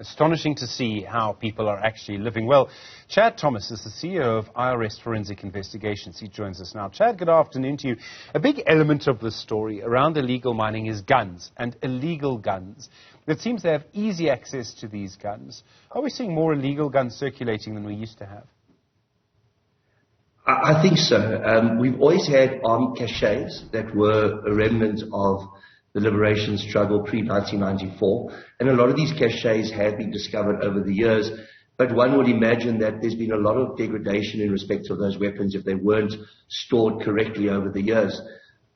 Astonishing to see how people are actually living. Well, Chad Thomas is the CEO of IRS Forensic Investigations. He joins us now. Chad, good afternoon to you. A big element of the story around illegal mining is guns and illegal guns. It seems they have easy access to these guns. Are we seeing more illegal guns circulating than we used to have? I think so. We've always had armed caches that were a remnant of the liberation struggle pre-1994, and a lot of these caches have been discovered over the years, but one would imagine that there's been a lot of degradation in respect of those weapons if they weren't stored correctly over the years.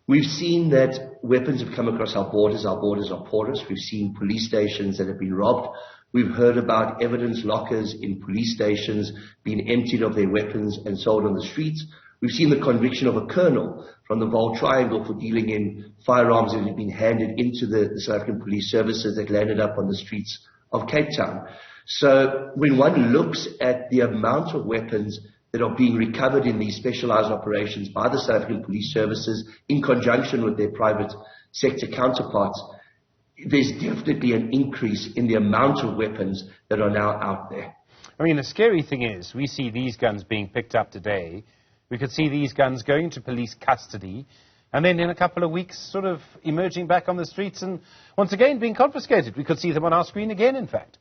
We've seen that weapons have come across our borders are porous. We've seen police stations that have been robbed. We've heard about evidence lockers in police stations being emptied of their weapons and sold on the streets. We've seen the conviction of a colonel from the Vaal Triangle for dealing in firearms that had been handed into the South African police services that landed up on the streets of Cape Town. So when one looks at the amount of weapons that are being recovered in these specialized operations by the South African police services in conjunction with their private sector counterparts, there's definitely an increase in the amount of weapons that are now out there. I mean, the scary thing is we see these guns being picked up today. We could see these guns going to police custody and then in a couple of weeks sort of emerging back on the streets and once again being confiscated. We could see them on our screen again, in fact.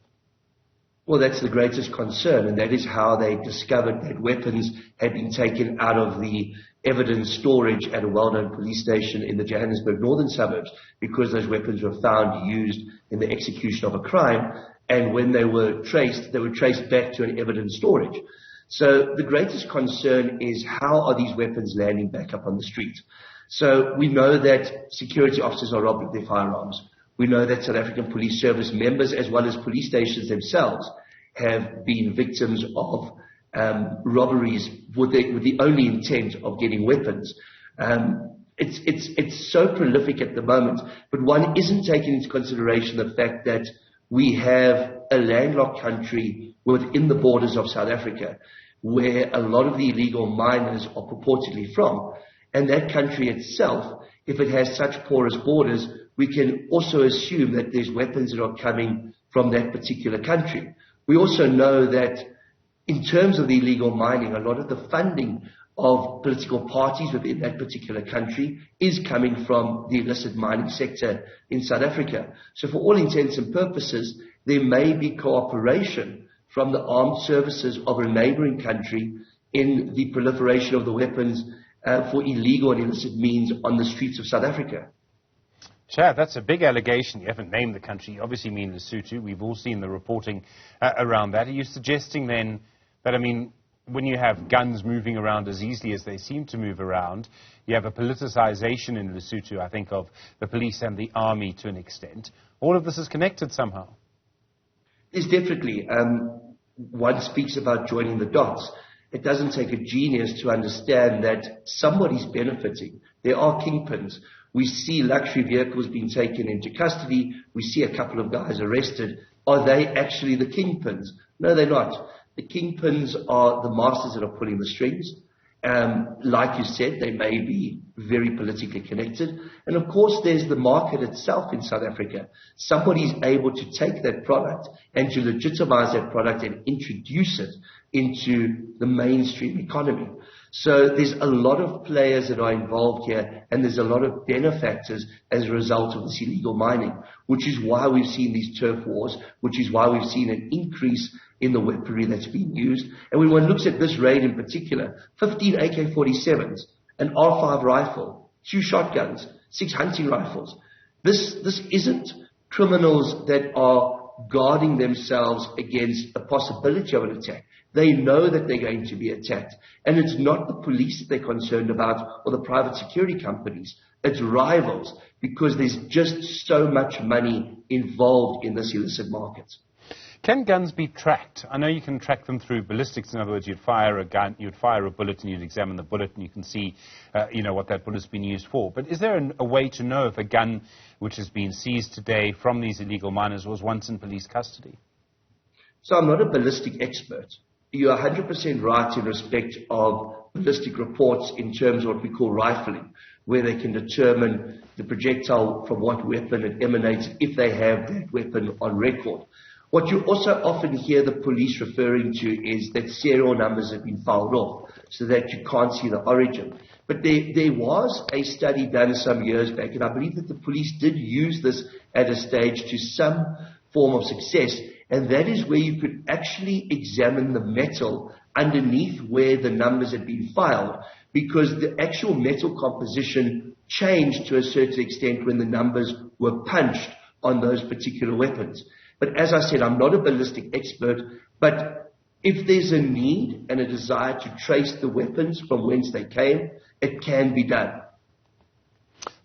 Well, that's the greatest concern, and that is how they discovered that weapons had been taken out of the evidence storage at a well-known police station in the Johannesburg northern suburbs because those weapons were found used in the execution of a crime, and when they were traced back to an evidence storage. So the greatest concern is how are these weapons landing back up on the street? So we know that security officers are robbed of their firearms. We know that South African Police Service members as well as police stations themselves have been victims of robberies with the only intent of getting weapons. It's so prolific at the moment, but one isn't taking into consideration the fact that we have a landlocked country within the borders of South Africa where a lot of the illegal miners are purportedly from. And that country itself, if it has such porous borders, we can also assume that there's weapons that are coming from that particular country. We also know that in terms of the illegal mining, a lot of the funding of political parties within that particular country is coming from the illicit mining sector in South Africa. So for all intents and purposes, there may be cooperation from the armed services of a neighboring country in the proliferation of the weapons for illegal and illicit means on the streets of South Africa. Chad, that's a big allegation. You haven't named the country. You obviously mean Lesotho. We've all seen the reporting around that. Are you suggesting then that, I mean, when you have guns moving around as easily as they seem to move around, you have a politicization in Lesotho, I think, of the police and the army to an extent. All of this is connected somehow. Yes, definitely. One speaks about joining the dots. It doesn't take a genius to understand that somebody's benefiting. There are kingpins. We see luxury vehicles being taken into custody. We see a couple of guys arrested. Are they actually the kingpins? No, they're not. The kingpins are the masters that are pulling the strings. Like you said, they may be very politically connected. And of course, there's the market itself in South Africa. Somebody's able to take that product and to legitimize that product and introduce it into the mainstream economy. So there's a lot of players that are involved here, and there's a lot of benefactors as a result of this illegal mining, which is why we've seen these turf wars, which is why we've seen an increase in the weaponry that's being used. And when one looks at this raid in particular, 15 AK-47s, an R5 rifle, 2 shotguns, 6 hunting rifles. This isn't criminals that are guarding themselves against a possibility of an attack. They know that they're going to be attacked. And it's not the police that they're concerned about or the private security companies. It's rivals, because there's just so much money involved in this illicit market. Can guns be tracked? I know you can track them through ballistics. In other words, you'd fire a gun, you'd fire a bullet, and you'd examine the bullet, and you can see, what that bullet's been used for. But is there a way to know if a gun which has been seized today from these illegal miners was once in police custody? So I'm not a ballistic expert. You're 100% right in respect of ballistic reports in terms of what we call rifling, where they can determine the projectile from what weapon it emanates if they have that weapon on record. What you also often hear the police referring to is that serial numbers have been filed off so that you can't see the origin. But there was a study done some years back, and I believe that the police did use this at a stage to some form of success, and that is where you could actually examine the metal underneath where the numbers had been filed, because the actual metal composition changed to a certain extent when the numbers were punched on those particular weapons. But as I said, I'm not a ballistic expert, but if there's a need and a desire to trace the weapons from whence they came, it can be done.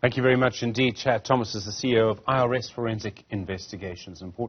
Thank you very much indeed. Chad Thomas is the CEO of IRS Forensic Investigations.